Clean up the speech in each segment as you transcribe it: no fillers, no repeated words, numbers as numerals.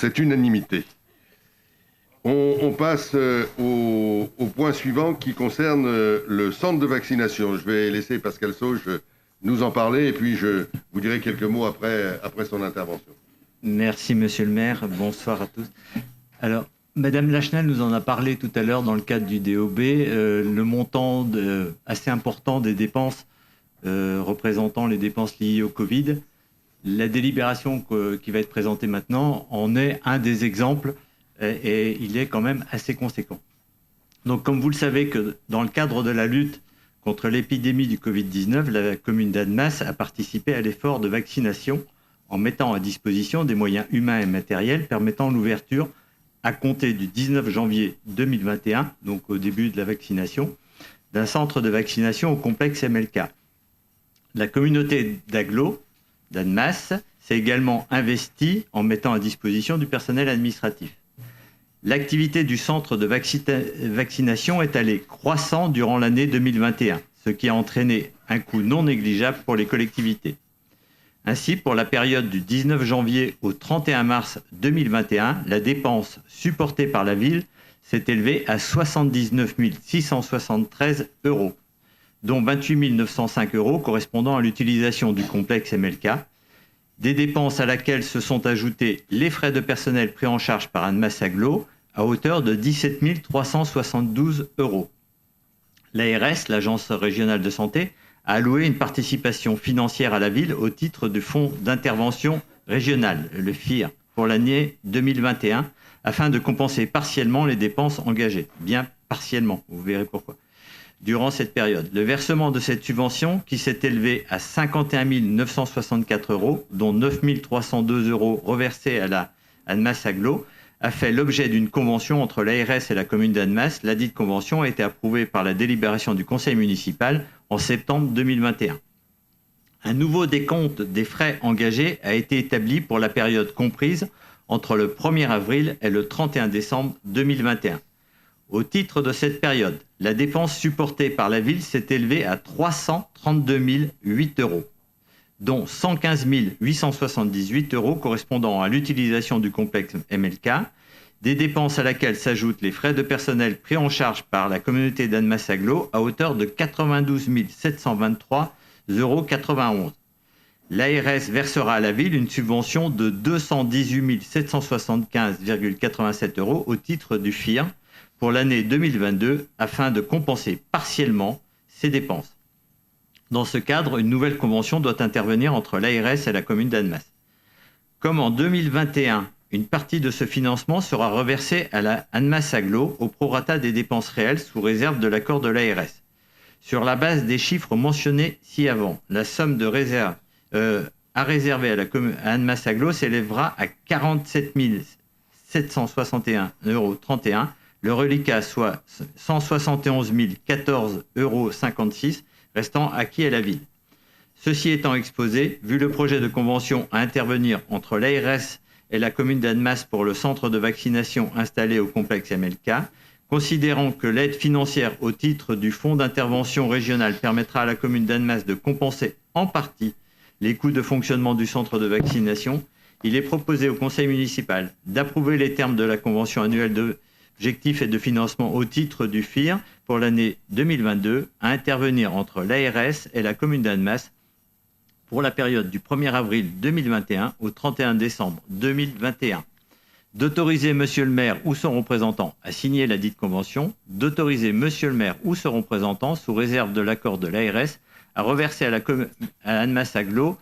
c'est unanimité. On passe au point suivant qui concerne le centre de vaccination. Je vais laisser Pascal Sauge nous en parler et puis je vous dirai quelques mots après son intervention. Merci, monsieur le maire. Bonsoir à tous. Alors, Madame Lachenal nous en a parlé tout à l'heure dans le cadre du DOB. Le montant assez important des dépenses représentant les dépenses liées au Covid. La délibération qui va être présentée maintenant en est un des exemples et il est quand même assez conséquent. Donc, comme vous le savez, que dans le cadre de la lutte contre l'épidémie du Covid-19, la commune d'Annemasse a participé à l'effort de vaccination en mettant à disposition des moyens humains et matériels permettant l'ouverture à compter du 19 janvier 2021, donc au début de la vaccination, d'un centre de vaccination au complexe MLK. La communauté d'agglo d'Annemasse s'est également investie en mettant à disposition du personnel administratif. L'activité du centre de vaccination est allée croissant durant l'année 2021, ce qui a entraîné un coût non négligeable pour les collectivités. Ainsi, pour la période du 19 janvier au 31 mars 2021, la dépense supportée par la ville s'est élevée à 79 673 €, dont 28 905 € correspondant à l'utilisation du complexe MLK, des dépenses à laquelle se sont ajoutés les frais de personnel pris en charge par Annemasse Agglo à hauteur de 17 372 €. L'ARS, l'Agence régionale de santé, a alloué une participation financière à la ville au titre du Fonds d'intervention régional, le FIR, pour l'année 2021, afin de compenser partiellement les dépenses engagées. Bien partiellement, vous verrez pourquoi. Durant cette période, le versement de cette subvention, qui s'est élevé à 51 964 €, dont 9 302 € reversés à la Annemasse Agglo, a fait l'objet d'une convention entre l'ARS et la commune d'Annemasse. La dite convention a été approuvée par la délibération du conseil municipal en septembre 2021. Un nouveau décompte des frais engagés a été établi pour la période comprise entre le 1er avril et le 31 décembre 2021. Au titre de cette période, la dépense supportée par la ville s'est élevée à 332 008 €, dont 115 878 € correspondant à l'utilisation du complexe MLK, des dépenses à laquelle s'ajoutent les frais de personnel pris en charge par la communauté d'Annemasse Agglo à hauteur de 92 723,91 €. L'ARS versera à la ville une subvention de 218 775,87 € au titre du FIR pour l'année 2022 afin de compenser partiellement ces dépenses. Dans ce cadre, une nouvelle convention doit intervenir entre l'ARS et la commune d'Annemasse. Comme en 2021, une partie de ce financement sera reversée à la Annemasse Agglo au prorata des dépenses réelles sous réserve de l'accord de l'ARS. Sur la base des chiffres mentionnés ci-avant, la somme de réserve à réserver à Annemasse Agglo s'élèvera à 47 761,31 €, le reliquat soit 171 014,56 € restant acquis à la ville. Ceci étant exposé, vu le projet de convention à intervenir entre l'ARS et la commune d'Annemasse pour le centre de vaccination installé au complexe MLK, considérant que l'aide financière au titre du Fonds d'intervention régional permettra à la commune d'Annemasse de compenser en partie les coûts de fonctionnement du centre de vaccination, il est proposé au conseil municipal d'approuver les termes de la convention annuelle d'objectifs et de financement au titre du FIR pour l'année 2022 à intervenir entre l'ARS et la commune d'Annemasse pour la période du 1er avril 2021 au 31 décembre 2021. D'autoriser monsieur le maire ou son représentant à signer la dite convention, d'autoriser monsieur le maire ou son représentant, sous réserve de l'accord de l'ARS, à reverser à Annemasse Agglo,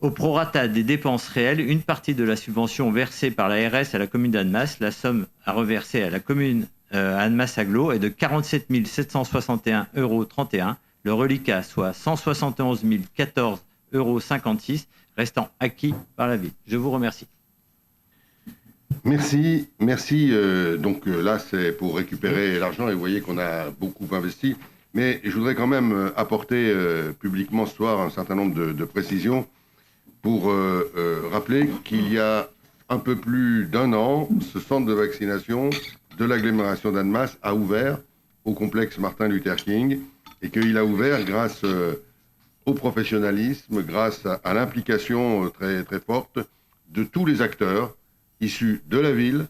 au prorata des dépenses réelles, une partie de la subvention versée par l'ARS à la commune d'Annemasse. La somme à reverser à la commune Annemasse Agglo est de 47 761,31 €, le reliquat soit 171 014,56 €, restant acquis par la ville. Je vous remercie. Merci. Donc là, c'est pour récupérer l'argent et vous voyez qu'on a beaucoup investi. Mais je voudrais quand même apporter publiquement ce soir un certain nombre de précisions pour rappeler qu'il y a un peu plus d'1 an, ce centre de vaccination de l'agglomération d'Annemasse a ouvert au complexe Martin Luther King et qu'il a ouvert grâce au professionnalisme, grâce à l'implication très, très forte de tous les acteurs, issus de la ville,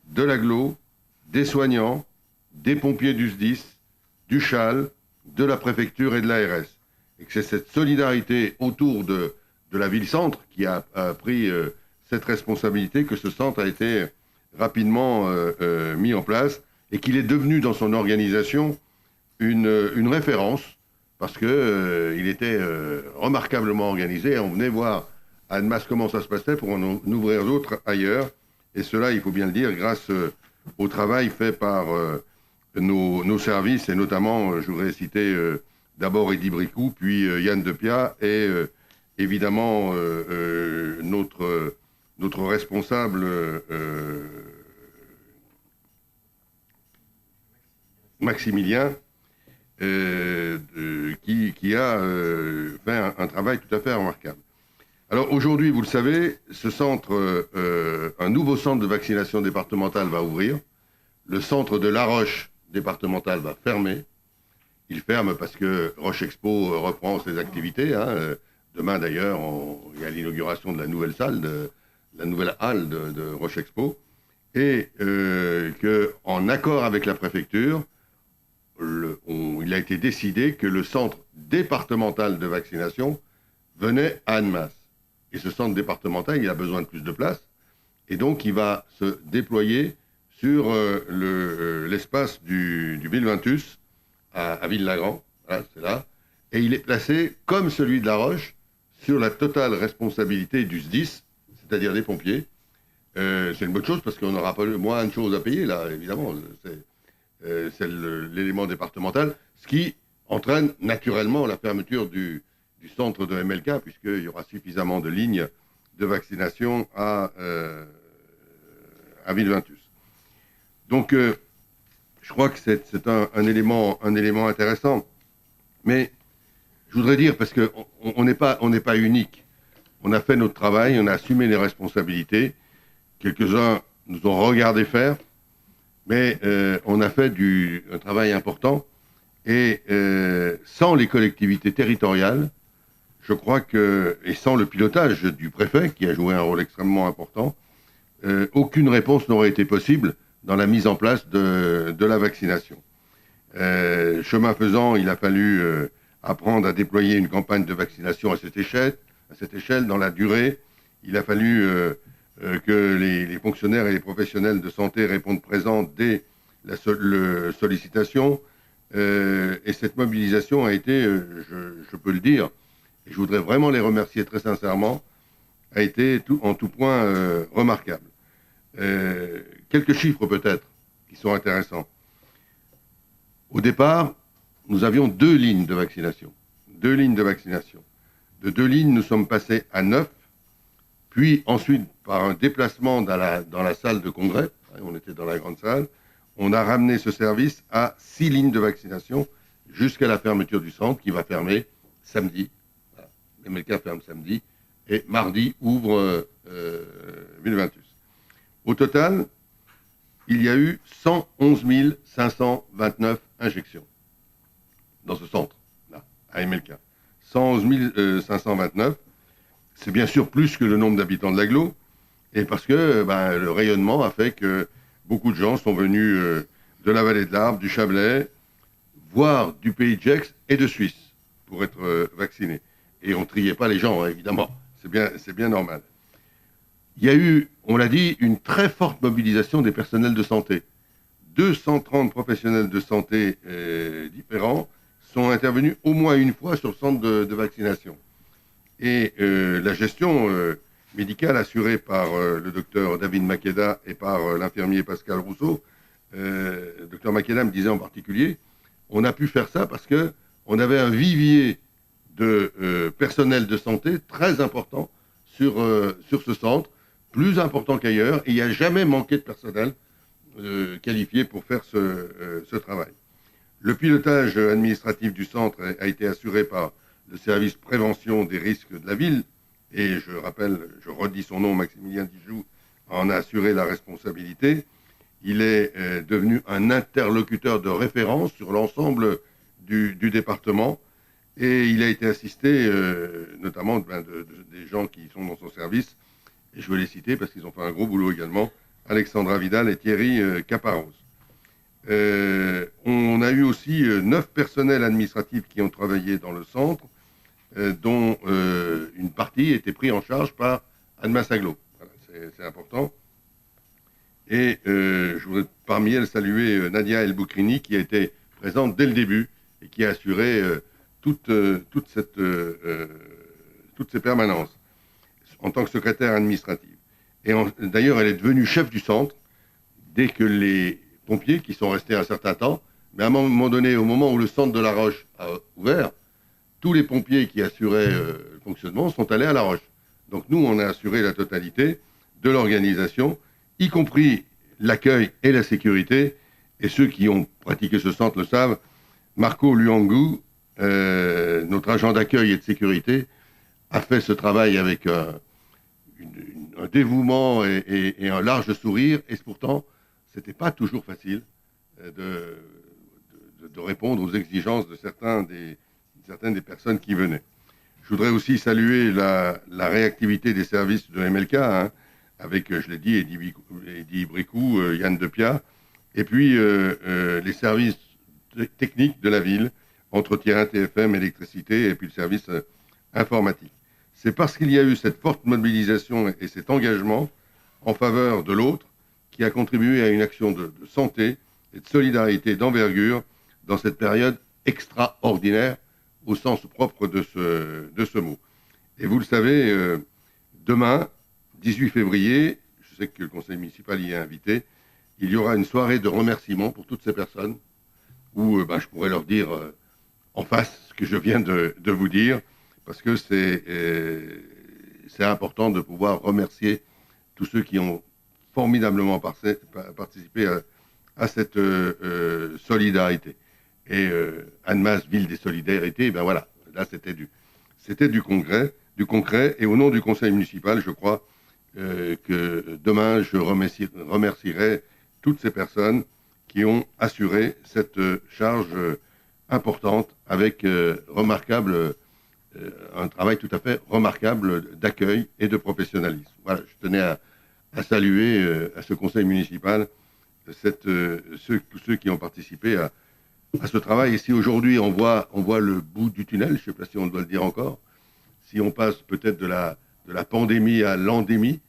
de l'agglo, des soignants, des pompiers du SDIS, du CHAL, de la préfecture et de l'ARS. Et que c'est cette solidarité autour de la ville-centre qui a pris cette responsabilité, que ce centre a été rapidement mis en place et qu'il est devenu dans son organisation une référence parce qu'il était remarquablement organisé. On venait voir à Annemasse comment ça se passait pour en ouvrir d'autres ailleurs. Et cela, il faut bien le dire, grâce au travail fait par nos services, et notamment, je voudrais citer d'abord Eddy Bricou, puis Yann Depia, et évidemment notre responsable Maximilien, qui a fait un travail tout à fait remarquable. Alors aujourd'hui, vous le savez, ce centre, un nouveau centre de vaccination départementale va ouvrir. Le centre de La Roche départemental va fermer. Il ferme parce que Roche Expo reprend ses activités. Demain d'ailleurs, il y a l'inauguration de la nouvelle salle, la nouvelle halle de Roche Expo. Et qu'en accord avec la préfecture, il a été décidé que le centre départemental de vaccination venait à Annemasse. Et ce centre départemental, il a besoin de plus de place. Et donc, il va se déployer sur l'espace du Villeventus à Ville-Lagrand. Voilà, c'est là. Et il est placé, comme celui de La Roche, sur la totale responsabilité du SDIS, c'est-à-dire des pompiers. C'est une bonne chose parce qu'on n'aura pas moins de choses à payer, là, évidemment. C'est l'élément départemental, ce qui entraîne naturellement la fermeture du centre de MLK, puisqu'il y aura suffisamment de lignes de vaccination à Villeventus. Donc, je crois que c'est un élément intéressant. Mais je voudrais dire, parce qu'on n'est pas unique, on a fait notre travail, on a assumé les responsabilités. Quelques-uns nous ont regardé faire, mais on a fait un travail important. Et sans les collectivités territoriales, je crois et sans le pilotage du préfet, qui a joué un rôle extrêmement important, aucune réponse n'aurait été possible dans la mise en place de la vaccination. Chemin faisant, il a fallu apprendre à déployer une campagne de vaccination à cette échelle, dans la durée. Il a fallu que les fonctionnaires et les professionnels de santé répondent présents dès la sollicitation. Et cette mobilisation a été, je peux le dire, et je voudrais vraiment les remercier très sincèrement, a été en tout point remarquable. Quelques chiffres peut-être qui sont intéressants. Au départ, nous avions 2 lignes de vaccination. 2 lignes de vaccination. De 2 lignes, nous sommes passés à 9, puis ensuite, par un déplacement dans la salle de congrès, on était dans la grande salle, on a ramené ce service à 6 lignes de vaccination jusqu'à la fermeture du centre qui va fermer samedi. Voilà. Les médecins ferment samedi et mardi ouvre Villeventus. Au total, il y a eu 111 529 injections dans ce centre, là, à MLK. 111 529, c'est bien sûr plus que le nombre d'habitants de l'agglo, et parce que le rayonnement a fait que beaucoup de gens sont venus de la vallée de l'Arve, du Chablais, voire du pays de Gex et de Suisse pour être vaccinés. Et on ne triait pas les gens, hein, évidemment, c'est bien normal. Il y a eu, on l'a dit, une très forte mobilisation des personnels de santé. 230 professionnels de santé différents sont intervenus au moins une fois sur le centre de vaccination. Et la gestion médicale assurée par le docteur David Makeda et par l'infirmier Pascal Rousseau, le docteur Makeda me disait en particulier, on a pu faire ça parce qu'on avait un vivier de personnel de santé très important sur ce centre, plus important qu'ailleurs, et il n'y a jamais manqué de personnel qualifié pour faire ce travail. Le pilotage administratif du centre a été assuré par le service prévention des risques de la ville, et je redis son nom, Maximilien Dijoux en a assuré la responsabilité. Il est devenu un interlocuteur de référence sur l'ensemble du département, et il a été assisté notamment des gens qui sont dans son service, Et je veux les citer parce qu'ils ont fait un gros boulot également. Alexandra Vidal et Thierry Caparros. On a eu aussi 9 personnels administratifs qui ont travaillé dans le centre, dont une partie était prise en charge par Annemasse Aglo. Voilà, c'est important. Et je voudrais parmi elles saluer Nadia El Boukrini qui a été présente dès le début et qui a assuré toutes ces permanences en tant que secrétaire administrative. Et d'ailleurs, elle est devenue chef du centre dès que les pompiers, qui sont restés un certain temps, mais à un moment donné, au moment où le centre de La Roche a ouvert, tous les pompiers qui assuraient le fonctionnement sont allés à La Roche. Donc nous, on a assuré la totalité de l'organisation, y compris l'accueil et la sécurité. Et ceux qui ont pratiqué ce centre le savent. Marco Luangu, notre agent d'accueil et de sécurité, a fait ce travail avec un dévouement et un large sourire. Et pourtant, ce n'était pas toujours facile de répondre aux exigences de certaines des personnes qui venaient. Je voudrais aussi saluer la réactivité des services de MLK, avec, je l'ai dit, Eddy Bricou, Yann Depia, et puis les services techniques de la ville, entretien, TFM, électricité, et puis le service informatique. C'est parce qu'il y a eu cette forte mobilisation et cet engagement en faveur de l'autre qui a contribué à une action de santé et de solidarité d'envergure dans cette période extraordinaire au sens propre de ce mot. Et vous le savez, demain, 18 février, je sais que le conseil municipal y est invité, il y aura une soirée de remerciements pour toutes ces personnes où je pourrais leur dire en face ce que je viens de vous dire, parce que c'est important de pouvoir remercier tous ceux qui ont formidablement participé à cette solidarité. Et Annemasse, ville des solidarités, voilà, là c'était du concret. Et au nom du conseil municipal, je crois que demain, je remercierai toutes ces personnes qui ont assuré cette charge importante avec un travail tout à fait remarquable d'accueil et de professionnalisme. Voilà, je tenais à saluer à ce conseil municipal tous ceux qui ont participé à ce travail. Et si aujourd'hui on voit le bout du tunnel, je ne sais pas si on doit le dire encore, si on passe peut-être de la pandémie à l'endémie,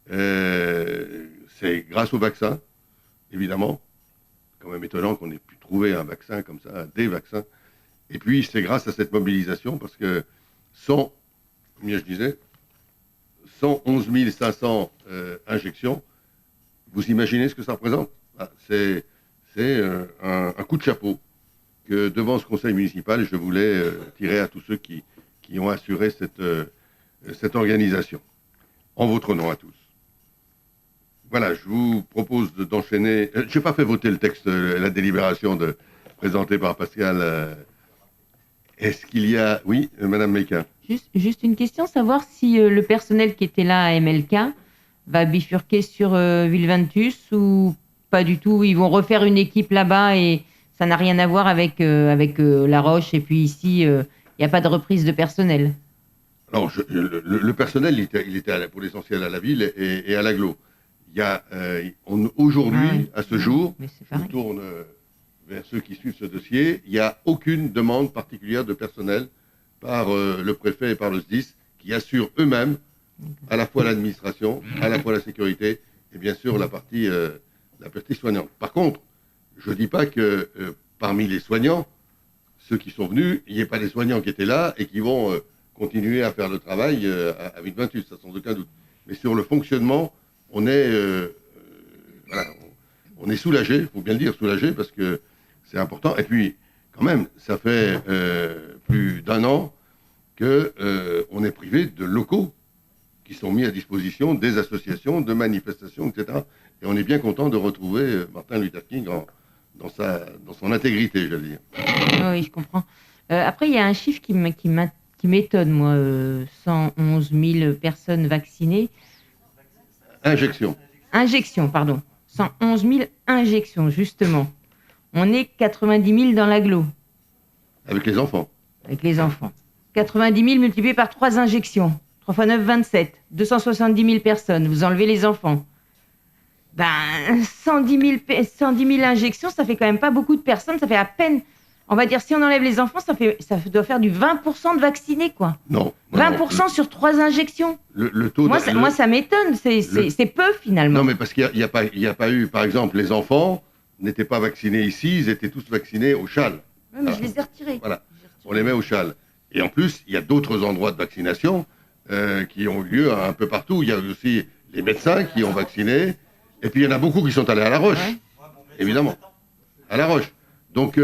c'est grâce au vaccin, évidemment. C'est quand même étonnant qu'on ait pu trouver un vaccin comme ça, des vaccins. Et puis c'est grâce à cette mobilisation, parce que combien je disais, 111 500 injections, vous imaginez ce que ça représente? C'est un coup de chapeau que devant ce conseil municipal, je voulais tirer à tous ceux qui ont assuré cette organisation. En votre nom à tous. Voilà, je vous propose d'enchaîner. Je n'ai pas fait voter le texte, la délibération présentée par Pascal. Est-ce qu'il y a... Oui, Madame Meika. Juste une question, savoir si le personnel qui était là à MLK va bifurquer sur Villeventus ou pas du tout. Ils vont refaire une équipe là-bas et ça n'a rien à voir avec La Roche. Et puis ici, il n'y a pas de reprise de personnel. Alors, le personnel, il était pour l'essentiel à la ville et à l'agglo. Il y a aujourd'hui, à ce jour, je me tourne vers ceux qui suivent ce dossier, il n'y a aucune demande particulière de personnel par le préfet et par le SDIS qui assurent eux-mêmes à la fois l'administration, à la fois la sécurité et bien sûr la partie soignante. Par contre, je ne dis pas que parmi les soignants, ceux qui sont venus, il n'y ait pas des soignants qui étaient là et qui vont continuer à faire le travail à Villeventus, ça sans aucun doute. Mais sur le fonctionnement, on est soulagé, il faut bien le dire, soulagé, parce que c'est important. Et puis, quand même, ça fait plus d'1 an qu'on est privé de locaux qui sont mis à disposition des associations, de manifestations, etc. Et on est bien content de retrouver Martin Luther King dans son intégrité, je veux dire. Oui, je comprends. Après, il y a un chiffre qui m'étonne, moi. 111 000 personnes vaccinées. Injections, pardon. 111 000 injections, justement. On est 90 000 dans l'agglo. Avec les enfants. 90 000 multiplié par 3 injections. 3 x 9, 27. 270 000 personnes. Vous enlevez les enfants. 110 000 injections, ça fait quand même pas beaucoup de personnes. Ça fait à peine, on va dire, si on enlève les enfants, ça doit faire du 20% de vaccinés, quoi. Non. 20% sur 3 injections. Le taux moi, ça m'étonne. C'est peu, finalement. Non, mais parce qu'il n'y a pas eu, par exemple, les enfants n'étaient pas vaccinés ici, ils étaient tous vaccinés au Châle. Oui, mais je les ai retirés. Voilà, on les met au Châle. Et en plus, il y a d'autres endroits de vaccination qui ont eu lieu un peu partout. Il y a aussi les médecins qui ont vacciné. Et puis, il y en a beaucoup qui sont allés à La Roche, évidemment. À La Roche. Donc,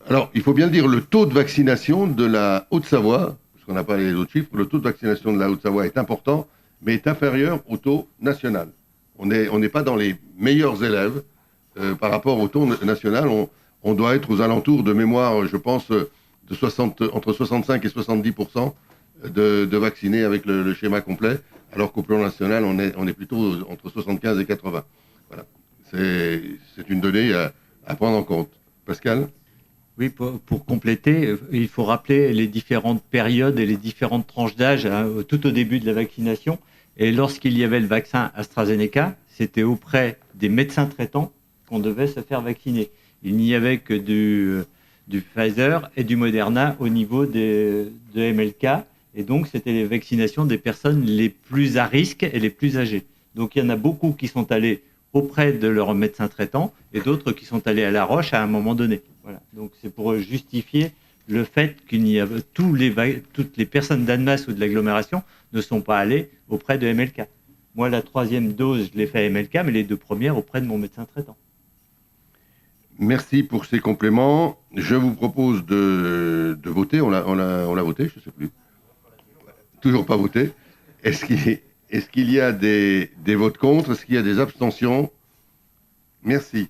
alors, il faut bien le dire, le taux de vaccination de la Haute-Savoie, parce qu'on n'a pas les autres chiffres, le taux de vaccination de la Haute-Savoie est important, mais est inférieur au taux national. On n'est pas dans les meilleurs élèves par rapport au taux national. On doit être aux alentours de mémoire, je pense, entre 65 et 70% de vaccinés avec le schéma complet, alors qu'au plan national, on est plutôt entre 75 et 80. Voilà. C'est une donnée à prendre en compte. Pascal ? Oui, pour compléter, il faut rappeler les différentes périodes et les différentes tranches d'âge tout au début de la vaccination. Et lorsqu'il y avait le vaccin AstraZeneca, c'était auprès des médecins traitants qu'on devait se faire vacciner. Il n'y avait que du Pfizer et du Moderna au niveau de MLK. Et donc, c'était les vaccinations des personnes les plus à risque et les plus âgées. Donc, il y en a beaucoup qui sont allés auprès de leur médecin traitant et d'autres qui sont allés à La Roche à un moment donné. Voilà. Donc, c'est pour justifier le fait qu'il y a toutes les personnes d'Annemasse ou de l'agglomération ne sont pas allées auprès de MLK. Moi, la 3e dose, je l'ai fait à MLK, mais les 2 premières auprès de mon médecin traitant. Merci pour ces compléments. Je vous propose de voter. On l'a voté, je ne sais plus. Toujours pas voté. Est-ce qu'il y a des votes contre ? Est-ce qu'il y a des abstentions ? Merci.